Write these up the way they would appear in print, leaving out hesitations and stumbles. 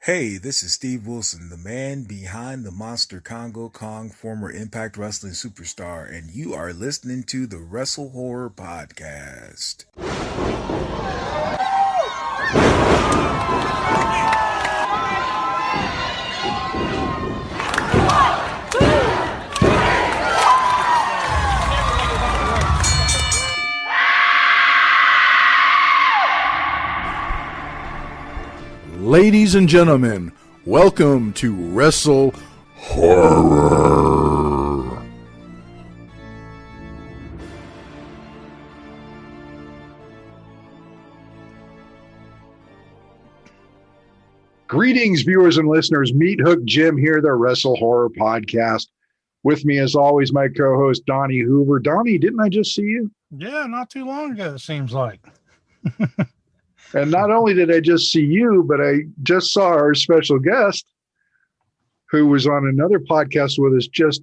Hey, this is Steve Wilson, the man behind the monster Kongo Kong, former Impact Wrestling superstar, and you are listening to the WrestleHorror podcast. Ladies and gentlemen, welcome to WrestleHorror. Greetings, viewers and listeners. Meathook Jim here, the WrestleHorror podcast. With me, as always, my co-host, Donnie Hoover. Donnie, didn't I just see you? Yeah, not too long ago, it seems like. And not only did I just see you, but I just saw our special guest who was on another podcast with us just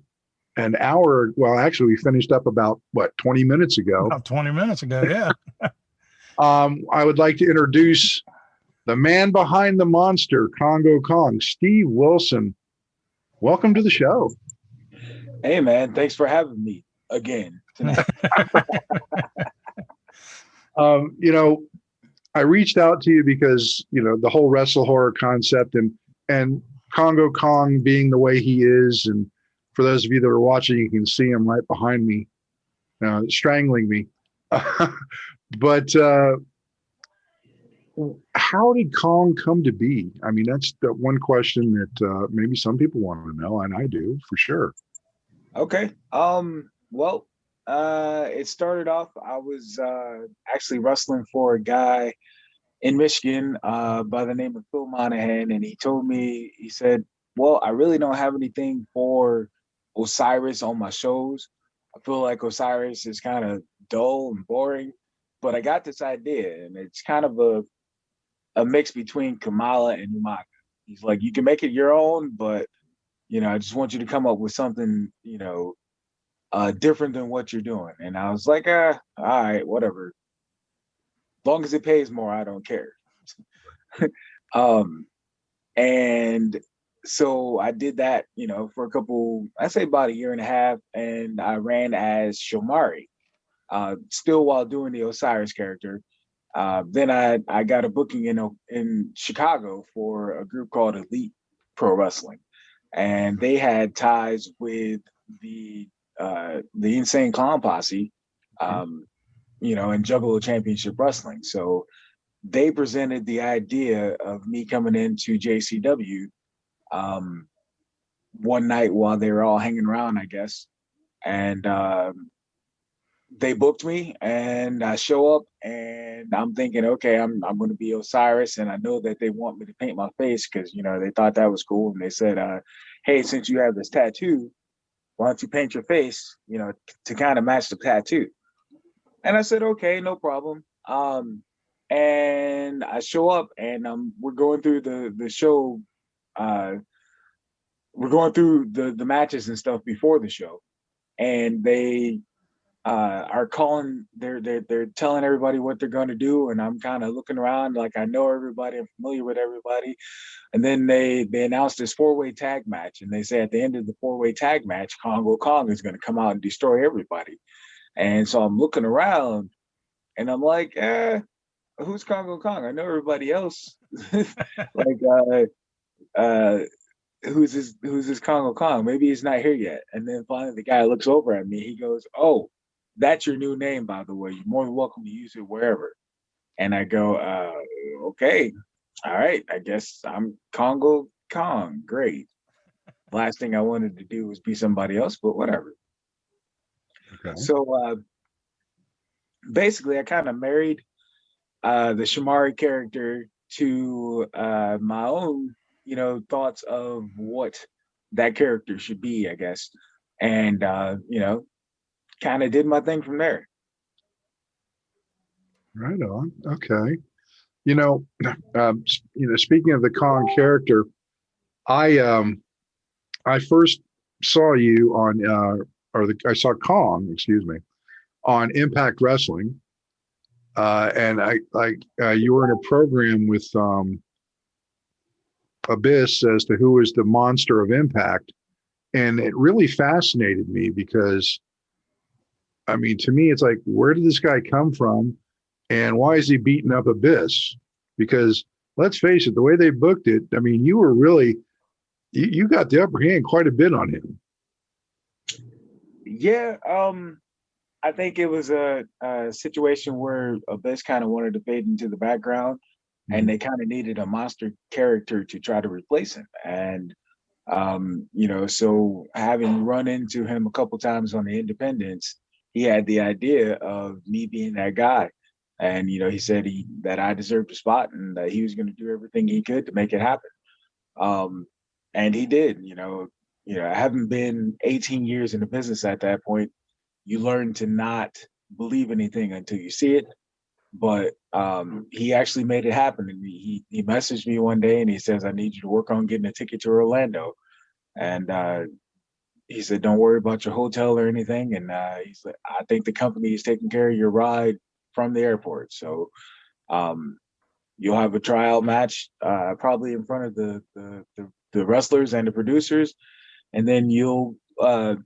an hour. Well, actually, we finished up about, 20 minutes ago. About 20 minutes ago, yeah. I would like to introduce the man behind the monster, Kongo Kong, Steve Wilson. Welcome to the show. Hey, man. Thanks for having me again tonight. I reached out to you because, the whole WrestleHorror concept and Kongo Kong being the way he is. And for those of you that are watching, you can see him right behind me, strangling me. But how did Kong come to be? I mean, that's the one question that maybe some people want to know, and I do for sure. Okay. It started off, I was actually wrestling for a guy in Michigan by the name of Phil Monahan, and he told me, he said, well, I really don't have anything for Osyris on my shows. I feel like Osyris is kind of dull and boring, but I got this idea, and it's kind of a mix between Kamala and Umaga. He's like, you can make it your own, but, I just want you to come up with something, different than what you're doing. And I was like, all right, whatever. As long as it pays more, I don't care. And so I did that, for about a year and a half, and I ran as Shomari, still while doing the Osyris character. Then I got a booking in Chicago for a group called Elite Pro Wrestling, and they had ties with the Insane Clown Posse, and Juggalo Championship Wrestling. So they presented the idea of me coming into JCW one night while they were all hanging around, I guess. And they booked me, and I show up, and I'm thinking, okay, I'm going to be Osyris, and I know that they want me to paint my face because, they thought that was cool. And they said, hey, since you have this tattoo, why don't you paint your face, to kind of match the tattoo? And I said, okay, no problem. And I show up, and we're going through the show. We're going through the matches and stuff before the show, and they are calling. They're telling everybody what they're going to do, and I'm kind of looking around like I know everybody, I'm familiar with everybody. And then they announced this 4-way tag match, and they say at the end of the 4-way tag match, Kongo Kong is going to come out and destroy everybody. And so I'm looking around, and I'm like, who's Kongo Kong? I know everybody else. Who's this Kongo Kong? Maybe he's not here yet. And then finally the guy looks over at me. He goes, oh, that's your new name, by the way. You're more than welcome to use it wherever. And I go, okay. All right. I guess I'm Kongo Kong. Great. Last thing I wanted to do was be somebody else, but whatever. Okay. So basically I kind of married the Shomari character to my own, thoughts of what that character should be, I guess. And, kind of did my thing from there. Right on. Okay. Speaking of the Kong character, I first saw you on, I saw Kong, excuse me, on Impact Wrestling. And you were in a program with Abyss as to who was the monster of Impact. And it really fascinated me because, I mean, to me, it's like, where did this guy come from? And why is he beating up Abyss? Because let's face it, the way they booked it, I mean, you were really, you got the upper hand quite a bit on him. Yeah, I think it was a situation where Abyss kind of wanted to fade into the background, and they kind of needed a monster character to try to replace him. And so having run into him a couple times on the independents, he had the idea of me being that guy. And he said that I deserved a spot and that he was going to do everything he could to make it happen. And he did. I haven't been 18 years in the business at that point. You learn to not believe anything until you see it. But he actually made it happen. And he messaged me one day and he says, "I need you to work on getting a ticket to Orlando." And he said, "Don't worry about your hotel or anything." And he's like, "I think the company is taking care of your ride from the airport. So you'll have a tryout match probably in front of the wrestlers and the producers. And then you'll, if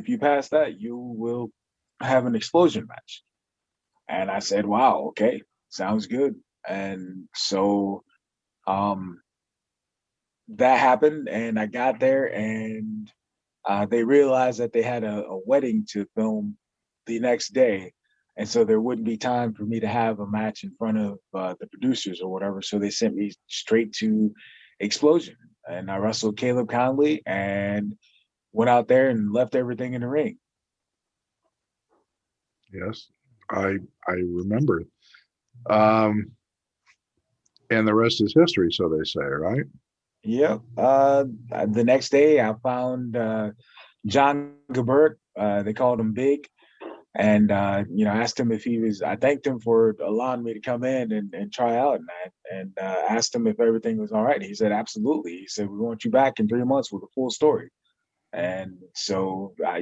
you pass that, you will have an explosion match." And I said, "Wow, okay, sounds good." And so that happened, and I got there, and they realized that they had a wedding to film the next day. And so there wouldn't be time for me to have a match in front of the producers or whatever. So they sent me straight to Explosion. And I wrestled Caleb Conley and went out there and left everything in the ring. Yes, I remember. And the rest is history, so they say, right? Yep. The next day, I found John Gabert. They called him Big. And, asked him if he was, I thanked him for allowing me to come in and try out. And asked him if everything was all right. He said, "Absolutely." He said, "We want you back in 3 months with a full story." And so, I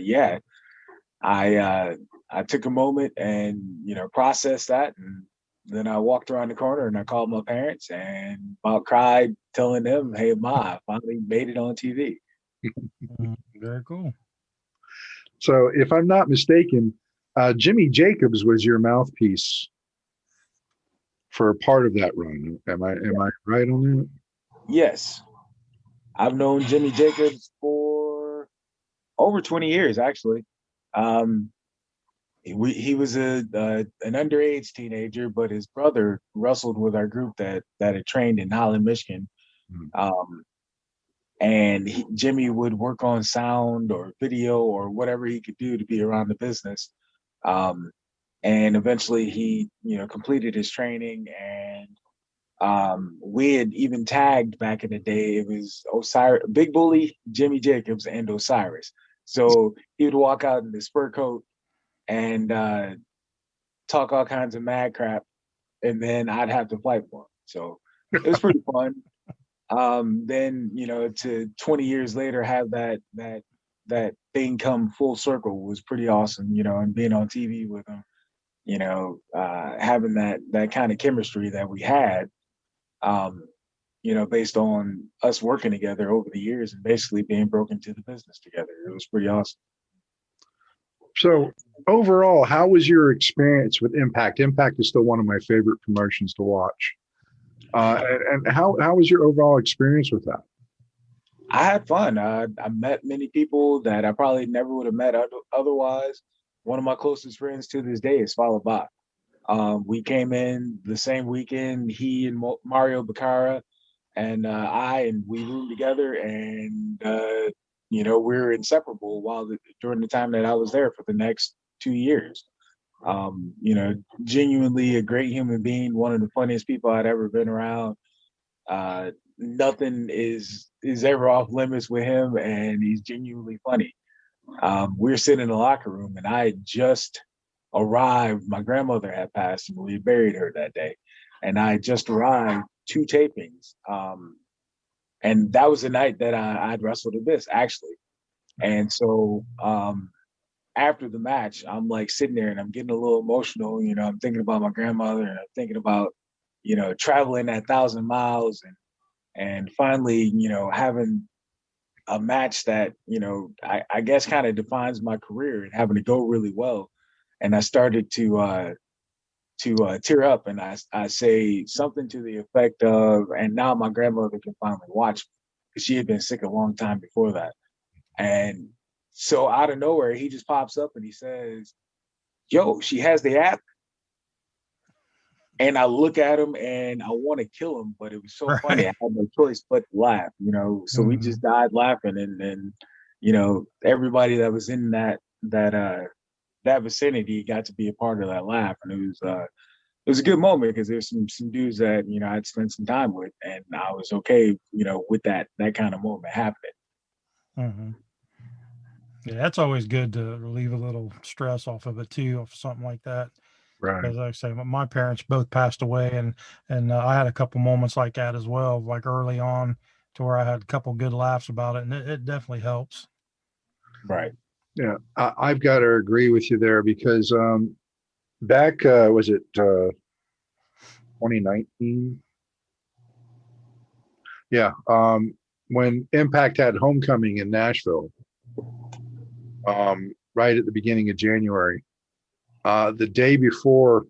took a moment and, processed that. And then I walked around the corner and I called my parents and about cried, telling them, "Hey, Ma, I finally made it on TV." Very cool. So, if I'm not mistaken, Jimmy Jacobs was your mouthpiece for a part of that run. Am I right on that? Yes. I've known Jimmy Jacobs for over 20 years, actually. He was an underage teenager, but his brother wrestled with our group that had trained in Holland, Michigan. And Jimmy would work on sound or video or whatever he could do to be around the business. And eventually he, completed his training, and we had even tagged back in the day. It was Osiris, Big Bully, Jimmy Jacobs, and Osiris. So he would walk out in his fur coat and talk all kinds of mad crap, and then I'd have to fight for him. So it was pretty fun. Then to 20 years later have that thing come full circle was pretty awesome. And being on TV with him, having that kind of chemistry that we had, based on us working together over the years and basically being broken to the business together. It was pretty awesome. So overall, how was your experience with Impact? Impact is still one of my favorite promotions to watch. And how was your overall experience with that? I had fun. I met many people that I probably never would have met otherwise. One of my closest friends to this day is Fallah Bah. We came in the same weekend, he and Mario Baccara and we roomed together, and we were inseparable during the time that I was there for the next 2 years. Genuinely a great human being, one of the funniest people I'd ever been around. Nothing is ever off limits with him, and he's genuinely funny. We were sitting in the locker room, and I had just arrived. My grandmother had passed, and we buried her that day. And I had just arrived 2 tapings. And that was the night that I'd wrestled Abyss, actually. And so after the match, I'm like sitting there and I'm getting a little emotional. I'm thinking about my grandmother, and I'm thinking about, traveling that 1,000 miles and finally, having a match that, I guess kind of defines my career and having to go really well. And I started to tear up, and I say something to the effect of, and now my grandmother can finally watch me, because she had been sick a long time before that. And so out of nowhere, he just pops up and he says, yo, she has the app. And I look at him and I want to kill him, but it was so funny. I had no choice but to laugh, So we just died laughing, and everybody that was in that vicinity got to be a part of that laugh, and it was a good moment, because there's some dudes that I'd spent some time with, and I was okay, with that kind of moment happening. Mm-hmm. Yeah, that's always good to relieve a little stress off of it too, off something like that. Right. Because like I say, my parents both passed away, and I had a couple moments like that as well, like early on, to where I had a couple good laughs about it, and it definitely helps. Right. Yeah, I've got to agree with you there, because back was it 2019? Yeah, when Impact had Homecoming in Nashville, right at the beginning of January. The day before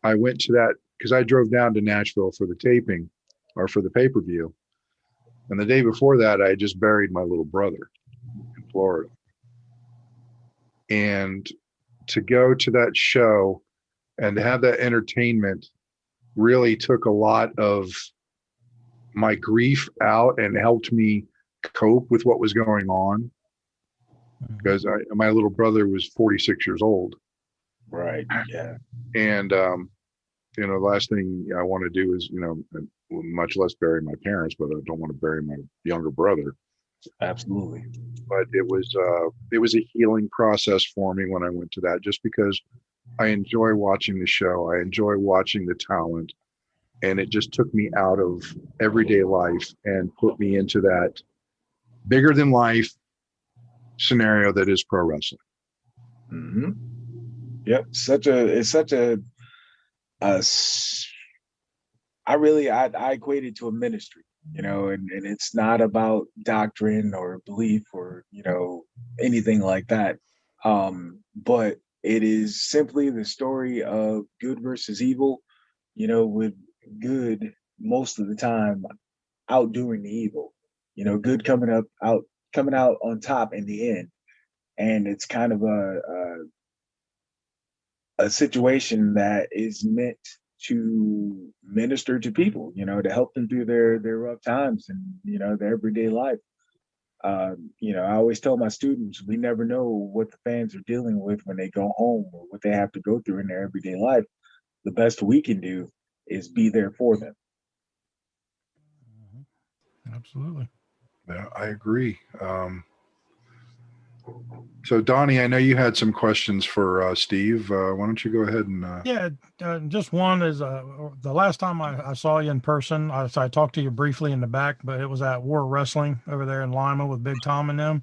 I went to that, because I drove down to Nashville for the taping or for the pay-per-view. And the day before that, I had just buried my little brother in Florida. And to go to that show and to have that entertainment really took a lot of my grief out and helped me cope with what was going on. Because my little brother was 46 years old. Right. Yeah. And, the last thing I want to do is, much less bury my parents, but I don't want to bury my younger brother. Absolutely. But it was a healing process for me when I went to that, just because I enjoy watching the show. I enjoy watching the talent, and it just took me out of everyday life and put me into that bigger than life scenario that is pro wrestling. Mm-hmm. Yep. It's such a I equate it to a ministry, and it's not about doctrine or belief or, anything like that. But it is simply the story of good versus evil, with good most of the time outdoing the evil, good coming out on top in the end. And it's kind of a situation that is meant to minister to people, to help them through their rough times and, their everyday life. I always tell my students, we never know what the fans are dealing with when they go home or what they have to go through in their everyday life. The best we can do is be there for them. Absolutely. Yeah, I agree. So Donnie, I know you had some questions for Steve. Why don't you go ahead and? Yeah, just one is the last time I saw you in person, I talked to you briefly in the back, but it was at War Wrestling over there in Lima with Big Tom and them.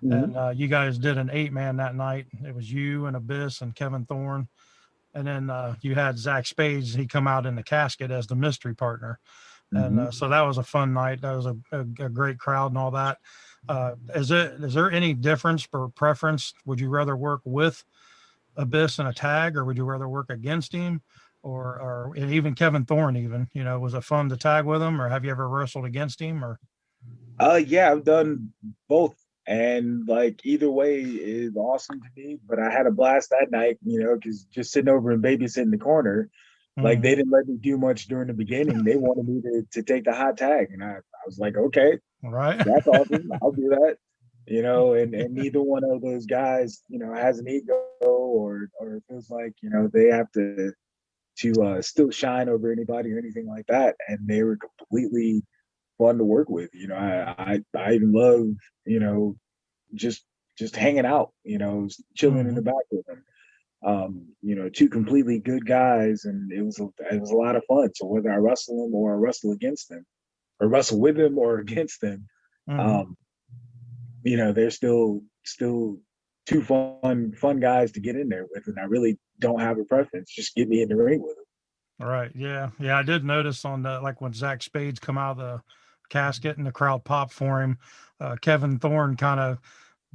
Mm-hmm. And you guys did an 8-man that night. It was you and Abyss and Kevin Thorne. And then you had Zach Spades. He come out in the casket as the mystery partner. Mm-hmm. And so that was a fun night. That was a great crowd and all that. Is there any difference or preference? Would you rather work with Abyss in a tag, or would you rather work against him, or and even Kevin Thorne? Even was it fun to tag with him, or have you ever wrestled against him? Or yeah, I've done both, and like either way is awesome to me. But I had a blast that night, because just sitting over and babysitting the corner. Like, they didn't let me do much during the beginning. They wanted me to take the hot tag. And I was like, okay, right, that's awesome. I'll do that. And neither one of those guys, has an ego or feels like, they have to still shine over anybody or anything like that. And they were completely fun to work with. I even love, just hanging out, chilling in the back with them. Two completely good guys, and it was a lot of fun. So whether I wrestle them or I wrestle against them, or wrestle with them or against them, they're still two fun guys to get in there with, and I really don't have a preference. Just get me in the ring with them. All right. Yeah. Yeah. I did notice on the, like when Zach Spades come out of the casket and the crowd popped for him, Kevin Thorne kind of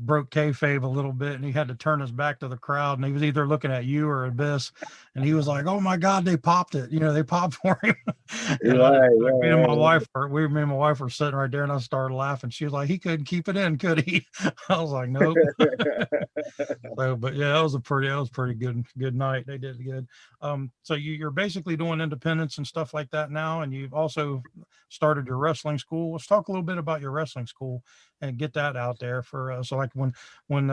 broke kayfabe a little bit, and he had to turn his back to the crowd, and he was either looking at you or Abyss, and he was like, "Oh my God, they popped it! You know, they popped for him." And I Right, just, like, me and my right, wife, me and my wife were sitting right there, and I started laughing. She was like, "He couldn't keep it in, could he?" I was like, "Nope." So, but yeah, that was pretty good night. They did good. So you're basically doing independence and stuff like that now, and you've also started your wrestling school. Let's talk a little bit about your wrestling school and get that out there for so like when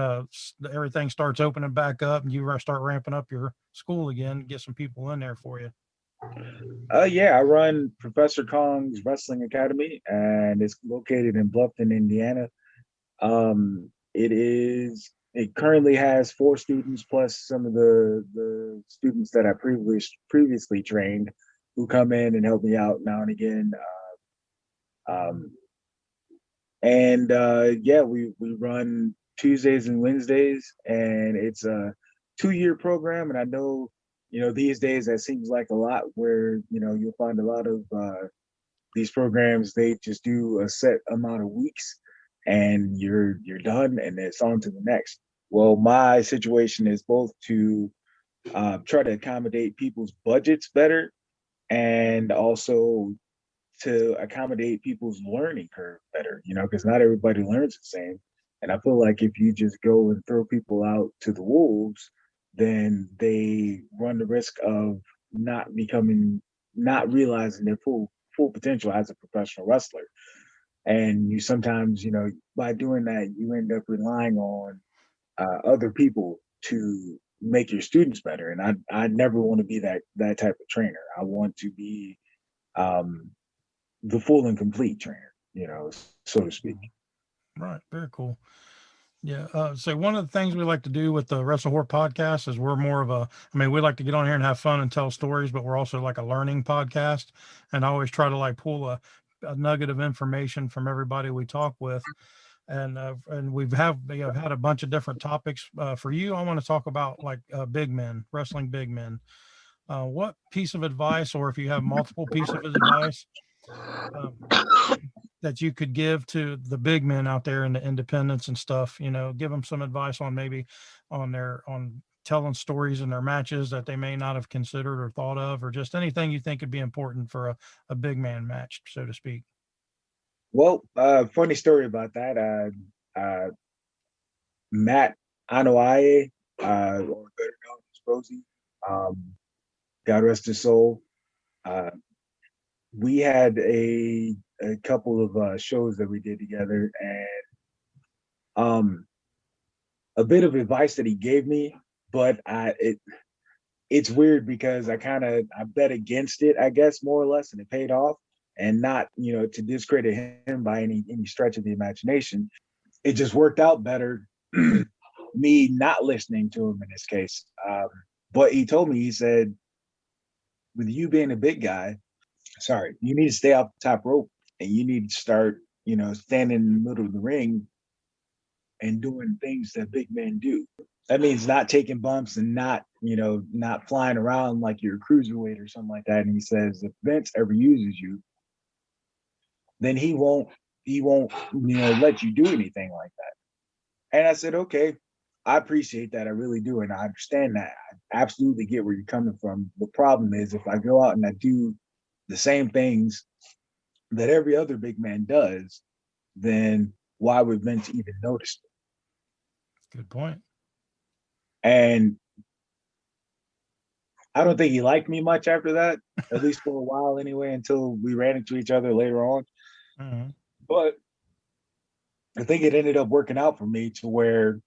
everything starts opening back up and you start ramping up your school again, get some people in there for you. Yeah, I run Professor Kongs Wrestling Academy, and it's located in Bluffton, Indiana. It currently has 4 students plus some of the students that I previously trained, who come in and help me out now and again. Um, and Yeah, we run Tuesdays and Wednesdays, and it's a 2-year program. And I know, these days that seems like a lot, where you'll find a lot of these programs, they just do a set amount of weeks and you're done and it's on to the next. Well, my situation is both to try to accommodate people's budgets better, and also to accommodate people's learning curve better, because not everybody learns the same. And I feel like if you just go and throw people out to the wolves, then they run the risk of not realizing their full potential as a professional wrestler. And you sometimes, by doing that, you end up relying on other people to make your students better. And I never want to be that type of trainer. I want to be um, the full and complete trainer, so to speak. Right. Very cool. Yeah. So one of the things we like to do with the Wrestle Horror podcast is we're more of a, I mean, we like to get on here and have fun and tell stories, but we're also like a learning podcast. And I always try to like pull a nugget of information from everybody we talk with. And we have had a bunch of different topics for you. I want to talk about like big men, wrestling big men. What piece of advice, or if you have multiple pieces of advice, um, that you could give to the big men out there in the independents and stuff, give them some advice on maybe on telling stories in their matches that they may not have considered or thought of, or just anything you think would be important for a big man match, so to speak. Well, funny story about that. Matt Anoaye, or better known as Rosie, um, God rest his soul. Uh, we had a couple of shows that we did together, and um, a bit of advice that he gave me, but it's weird because I bet against it, I guess, more or less, and it paid off. And not, to discredit him by any stretch of the imagination. It just worked out better, me not listening to him in this case. But he told me, he said, with you being a big guy, sorry, you need to stay off the top rope, and you need to start, standing in the middle of the ring and doing things that big men do. That means not taking bumps and not flying around like you're a cruiserweight or something like that. And he says, if Vince ever uses you, then he won't let you do anything like that. And I said, okay, I appreciate that. I really do. And I understand that. I absolutely get where you're coming from. The problem is, if I go out and I do the same things that every other big man does, then why would Vince even notice it? Good point. And I don't think he liked me much after that, at least for a while anyway, until we ran into each other later on. Mm-hmm. But I think it ended up working out for me to where,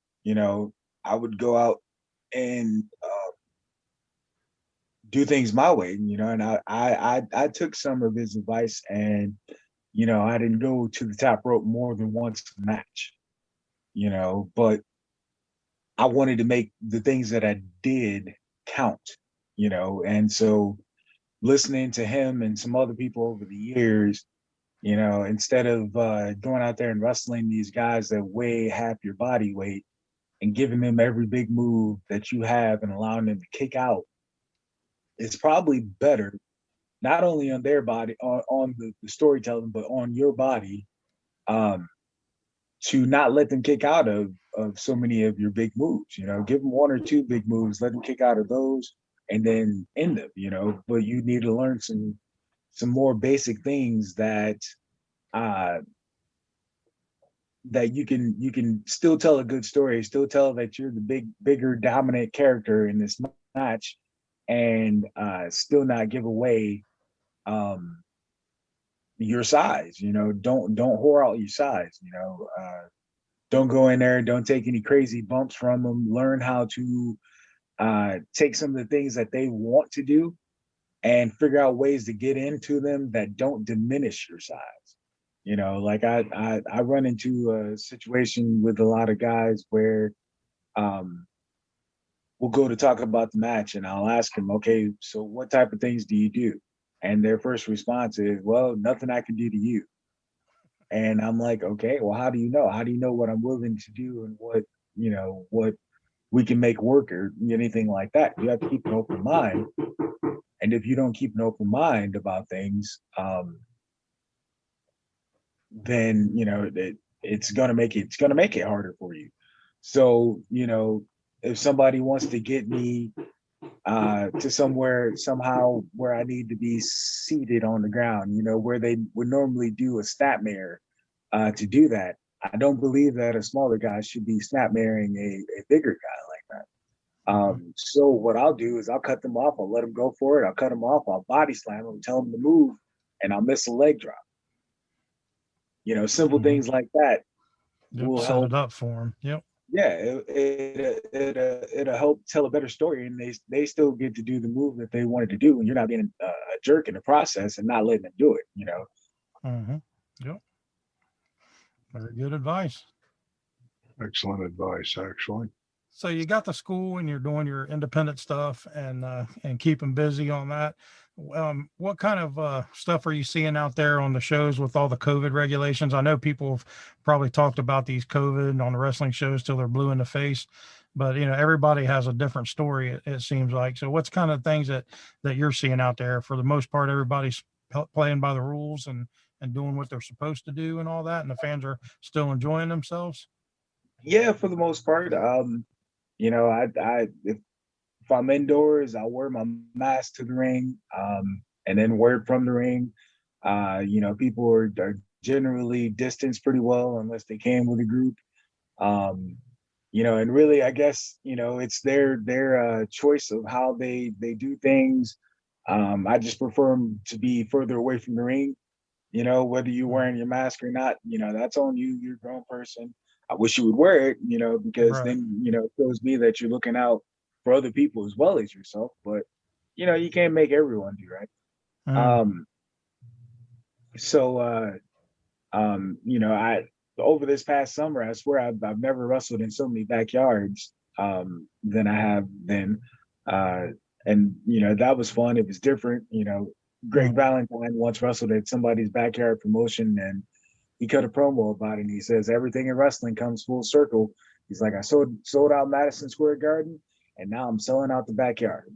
I would go out and do things my way, and I took some of his advice, and, I didn't go to the top rope more than once a match, but I wanted to make the things that I did count, and so listening to him and some other people over the years, instead of going out there and wrestling these guys that weigh half your body weight and giving them every big move that you have and allowing them to kick out, it's probably better, not only on their body, on the storytelling, but on your body, to not let them kick out of so many of your big moves. You know, give them one or two big moves, let them kick out of those, and then end them. You know, but you need to learn some more basic things that uh that you can still tell a good story, still tell that you're the bigger dominant character in this match, and still not give away um your size. You know, don't whore out your size. You know, don't go in there, don't take any crazy bumps from them. Learn how to take some of the things that they want to do and figure out ways to get into them that don't diminish your size. You know, like I run into a situation with a lot of guys where we'll go to talk about the match and I'll ask them, okay, so what type of things do you do? And their first response is, well, nothing I can do to you. And I'm like, okay, well, how do you know? How do you know what I'm willing to do and what, you know, what we can make work or anything like that? You have to keep an open mind. And if you don't keep an open mind about things, then you know it's gonna make it harder for you. So you know, if somebody wants to get me to somewhere somehow where I need to be seated on the ground, you know, where they would normally do a snapmare to do that, I don't believe that a smaller guy should be snapmaring a bigger guy like that. So what I'll do is I'll cut them off, I'll let them go for it, I'll cut them off, I'll body slam them, tell them to move, and I'll miss a leg drop. You know, simple things like that will Set help. it up for them. Yep. Yeah, it'll help tell a better story, and they still get to do the move that they wanted to do, and you're not being a jerk in the process and not letting them do it. You know. Yep. Very good advice. Excellent advice, actually. So you got the school and you're doing your independent stuff and keeping busy on that. What kind of stuff are you seeing out there on the shows with all the COVID regulations? I know people have probably talked about these COVID on the wrestling shows till they're blue in the face, but you know, everybody has a different story. It seems like. So what's kind of things that you're seeing out there? For the most part, everybody's playing by the rules and doing what they're supposed to do and all that, and the fans are still enjoying themselves. Yeah, for the most part. You know, if I'm indoors, I'll wear my mask to the ring, and then wear it from the ring. You know, people are generally distanced pretty well unless they came with a group. You know, and really, I guess, you know, it's their choice of how they do things. I just prefer them to be further away from the ring. You know, whether you're wearing your mask or not, you know, that's on you. You're a grown person. I wish you would wear it, you know, because then, you know, it shows me that you're looking out for other people as well as yourself. But, you know, you can't make everyone do right. You know, over this past summer, I swear I've never wrestled in so many backyards than I have then. And, you know, that was fun. It was different. You know, Greg Valentine once wrestled at somebody's backyard promotion, and he cut a promo about it. And he says, everything in wrestling comes full circle. He's like, I sold out Madison Square Garden, and now I'm selling out the backyard.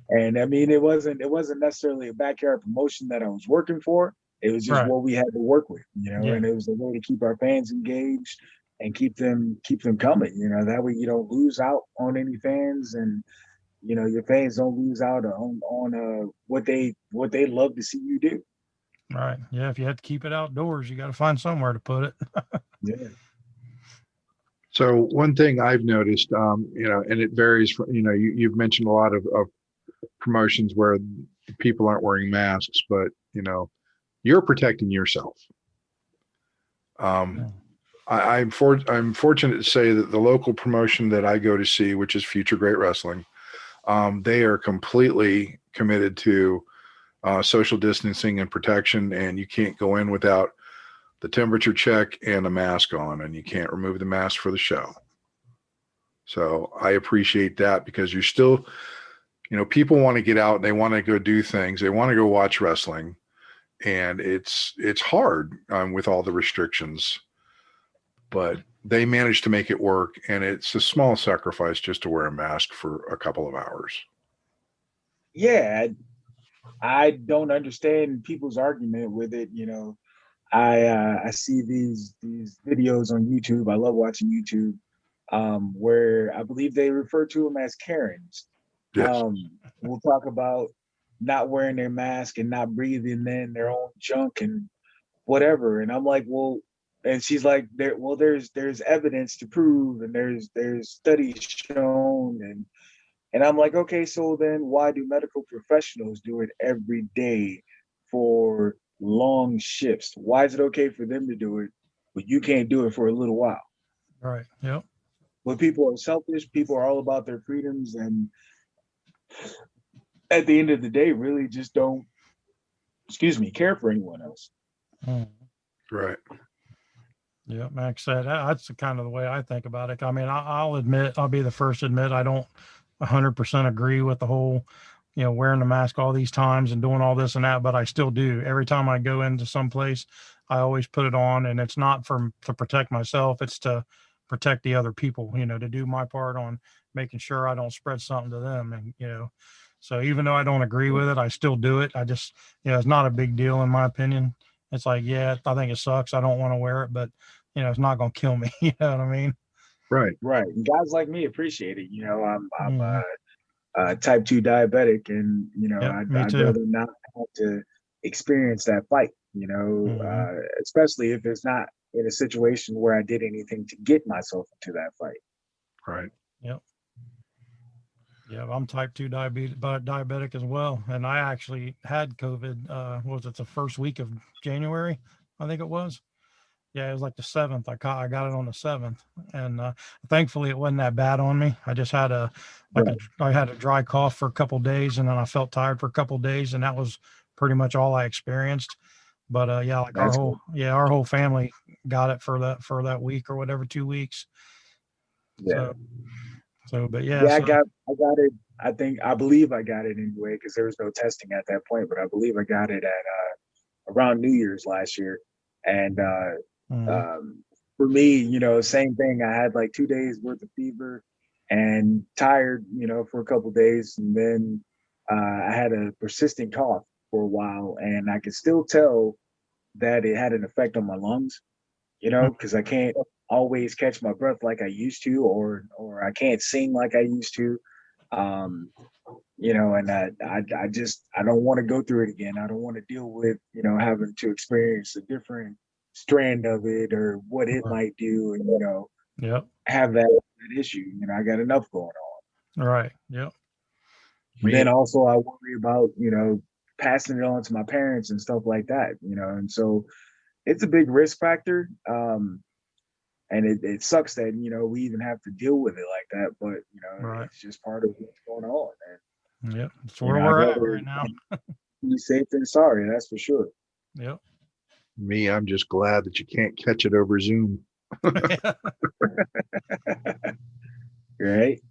And I mean, it wasn't necessarily a backyard promotion that I was working for. It was just what we had to work with, you know, and it was a way to keep our fans engaged and keep them coming, you know, that way you don't lose out on any fans, and, you know, your fans don't lose out on what they love to see you do. Right. Yeah. If you have to keep it outdoors, you got to find somewhere to put it. Yeah. So one thing I've noticed, you know, and it varies from, you know, you've mentioned a lot of promotions where people aren't wearing masks, but, you know, you're protecting yourself. I'm fortunate to say that the local promotion that I go to see, which is Future Great Wrestling, they are completely committed to social distancing and protection, and you can't go in without the temperature check and a mask on, and you can't remove the mask for the show. So I appreciate that, because you're still, you know, people want to get out and they want to go do things. They want to go watch wrestling, and it's hard with all the restrictions. But they managed to make it work, and it's a small sacrifice just to wear a mask for a couple of hours. Yeah, I don't understand people's argument with it. You know, I see these videos on YouTube. I love watching YouTube, where I believe they refer to them as Karens. Yes. We'll talk about not wearing their mask and not breathing in their own junk and whatever. And I'm like, well, and she's like, there's evidence to prove, and there's studies shown, and I'm like, okay, so then why do medical professionals do it every day for long shifts? Why is it okay for them to do it, but you can't do it for a little while? Right. Yep. But people are selfish. People are all about their freedoms, and at the end of the day, really just don't, care for anyone else. Right. Yeah, Max said that's the kind of the way I think about it. I mean, I'll admit, I'll be the first to admit, I don't 100% agree with the whole, wearing the mask all these times and doing all this and that, but I still do. Every time I go into some place, I always put it on, and it's not to protect myself. It's to protect the other people, to do my part on making sure I don't spread something to them. And, so even though I don't agree with it, I still do it. I just, it's not a big deal in my opinion. It's like, yeah, I think it sucks. I don't want to wear it, but it's not going to kill me. You know what I mean? Right. Right. And guys like me appreciate it. I'm type 2 diabetic, and I'd rather not have to experience that fight, especially if it's not in a situation where I did anything to get myself into that fight. Right. Yep. Yeah, I'm type 2 diabetic as well. And I actually had COVID. Was it the first week of January? I think it was. Yeah, it was like the 7th. I got it on the 7th, and thankfully it wasn't that bad on me. I just had I had a dry cough for a couple of days, and then I felt tired for a couple of days, and that was pretty much all I experienced. But our whole family got it for that week or whatever, 2 weeks. Yeah. But yeah. I got it. I believe I got it anyway, because there was no testing at that point. But I believe I got it at around New Year's last year, and for me, same thing. I had like 2 days worth of fever and tired, for a couple of days, and then I had a persistent cough for a while, and I could still tell that it had an effect on my lungs, because I can't always catch my breath like I used to, or I can't sing like I used to, and I don't want to go through it again. I don't want to deal with, having to experience a different strand of it or what it might do, and have that issue. I got enough going on. Right. Yep. And then also I worry about, passing it on to my parents and stuff like that, and so it's a big risk factor. And it sucks that, we even have to deal with it like that, but it's just part of what's going on, man. Yep. That's where we're at right now. Be safe than sorry, that's for sure. Yep. Me, I'm just glad that you can't catch it over Zoom. Right.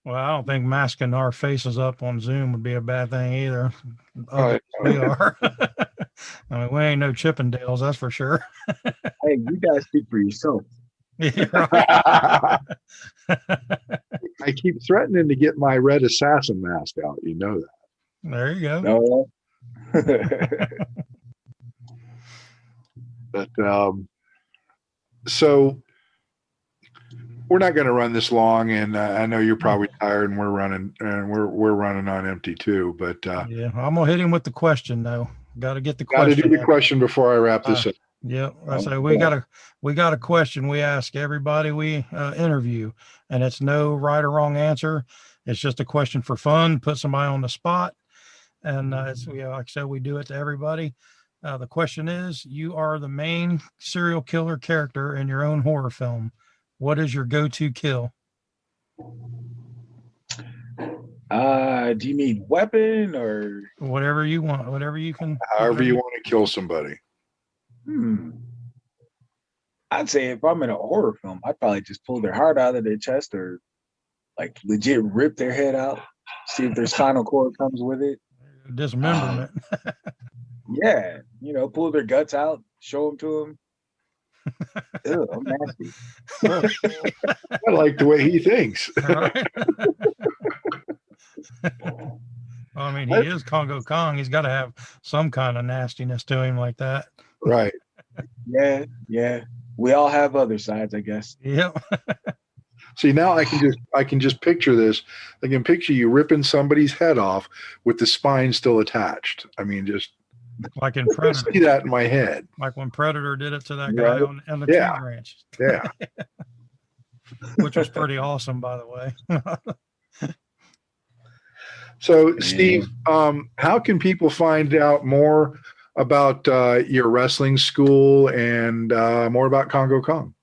Well, I don't think masking our faces up on Zoom would be a bad thing either. We are. I mean, we ain't no Chippendales, that's for sure. Hey, you guys speak for yourself. Yeah, right. I keep threatening to get my red assassin mask out. You know that. There you go. No. But so We're not going to run this long, and I know you're probably tired, and we're running on empty too. But yeah, I'm gonna hit him with the question though. Got to get the got to question. do the question before I wrap this up. Yeah, I say we got a question we ask everybody we interview, and it's no right or wrong answer. It's just a question for fun, put somebody on the spot, and it's like I said, we do it to everybody. The question is: you are the main serial killer character in your own horror film. What is your go-to kill? Do you mean weapon or whatever you want? Whatever you can. However you want to kill somebody. I'd say if I'm in a horror film, I'd probably just pull their heart out of their chest, or like legit rip their head out. See if their spinal cord comes with it. Dismemberment. Yeah, pull their guts out, show them to them. Ew, I'm nasty. I like the way he thinks. Right? Well, I mean, he is Kongo Kong. He's got to have some kind of nastiness to him like that. Right. Yeah, yeah. We all have other sides, I guess. Yep. See, now I can just picture this. I can picture you ripping somebody's head off with the spine still attached. I mean, just Like in I Predator. see that in my head. Like when Predator did it to that guy Right. on the Yeah. tree branch. Yeah. Which was pretty awesome, by the way. So, Steve, how can people find out more about your wrestling school and more about Kongo Kong?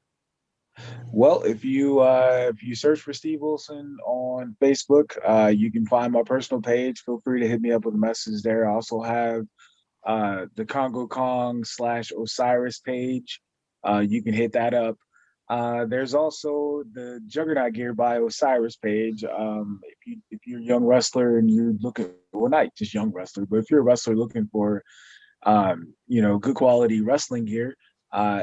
Well, if you search for Steve Wilson on Facebook, you can find my personal page. Feel free to hit me up with a message there. I also have the Kongo Kong / Osyris page. You can hit that up. There's also the Juggernaut Gear by Osyris page. If you're a young wrestler and you're looking, well, not just young wrestler, but if you're a wrestler looking for good quality wrestling gear,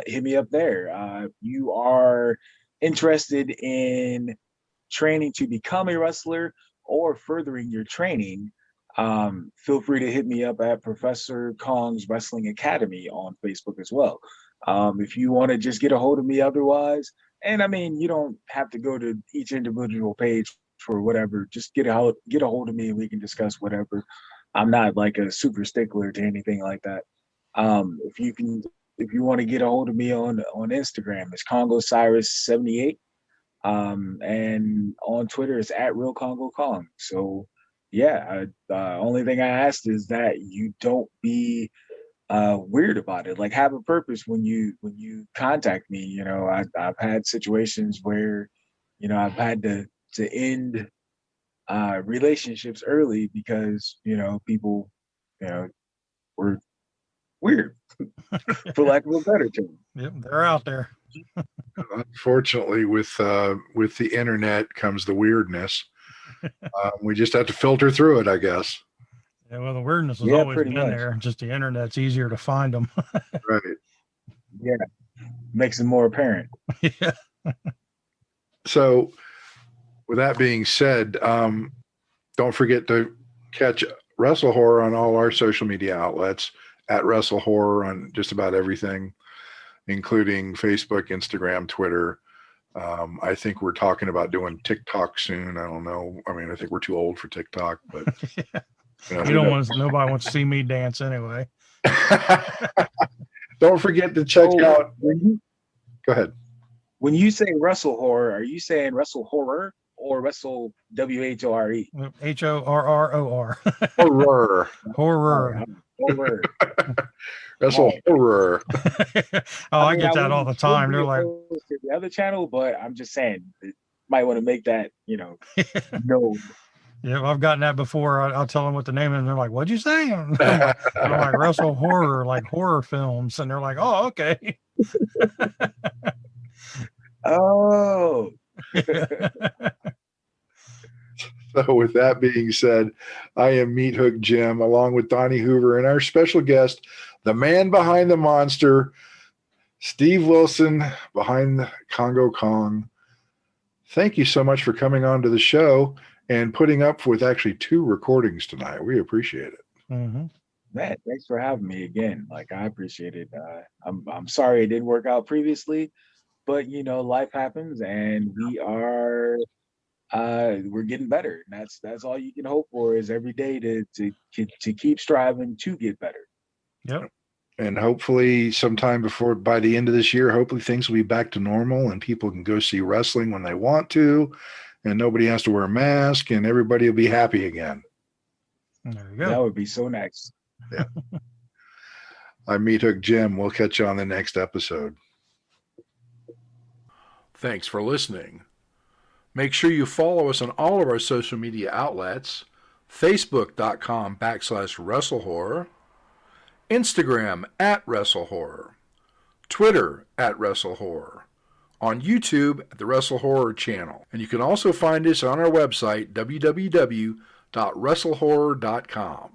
hit me up there. If you are interested in training to become a wrestler or furthering your training, feel free to hit me up at Prof Kongs Wrestling Academy on Facebook as well. If you want to just get a hold of me otherwise, and I mean, you don't have to go to each individual page for whatever, just get a hold of me and we can discuss whatever. I'm not like a super stickler to anything like that. If you want to get a hold of me on Instagram, it's KongoCyrus78. And on Twitter, it's at Real Kongo Kong. So yeah, only thing I asked is that you don't be weird about it. Like, have a purpose when you contact me. You know, I've had situations where, you know, I've had to end relationships early because, you know, people, you know, were weird, for lack of a better term. Yep, they're out there. Unfortunately, with the internet comes the weirdness. We just have to filter through it, I guess. Yeah, well, the weirdness has Yeah, always pretty been much. there. Just the internet's easier to find them. Right. Yeah, makes it more apparent. Yeah. So, with that being said, don't forget to catch WrestleHorror on all our social media outlets, at WrestleHorror on just about everything, including Facebook, Instagram, Twitter. I think we're talking about doing TikTok soon. I don't know. I mean, I think we're too old for TikTok, but Yeah. you know, Nobody wants to see me dance anyway. Don't forget to check out. Go ahead. When you say WrestleHorror, are you saying WrestleHorror or Wrestle WHORE? HORROR. Horror. Horror. Horror. WrestleHorror. I get that all the time. They're like, to the other channel, but I'm just saying, might want to make that, you know, no. Yeah, I've gotten that before. I'll tell them what the name is, and they're like, "What'd you say?" I'm like, "Wrestle horror, like horror films," and they're like, "Oh, okay." Oh. So with that being said, I am Meathook Jim, along with Donnie Hoover, and our special guest, the man behind the monster, Steve Wilson, behind the Kongo Kong. Thank you so much for coming on to the show and putting up with actually 2 recordings tonight. We appreciate it. Mm-hmm. Man, thanks for having me again. Like, I appreciate it. I'm sorry it didn't work out previously, but you know, life happens, and we're getting better. And that's all you can hope for, is every day to keep striving to get better. Yep. And hopefully sometime by the end of this year, hopefully things will be back to normal and people can go see wrestling when they want to, and nobody has to wear a mask, and everybody will be happy again. There you go. That would be so nice. Yeah. I'm Meathook Jim. We'll catch you on the next episode. Thanks for listening. Make sure you follow us on all of our social media outlets: Facebook.com/WrestleHorror, Instagram @WrestleHorror, Twitter @WrestleHorror, on YouTube at the WrestleHorror channel. And you can also find us on our website, www.WrestleHorror.com.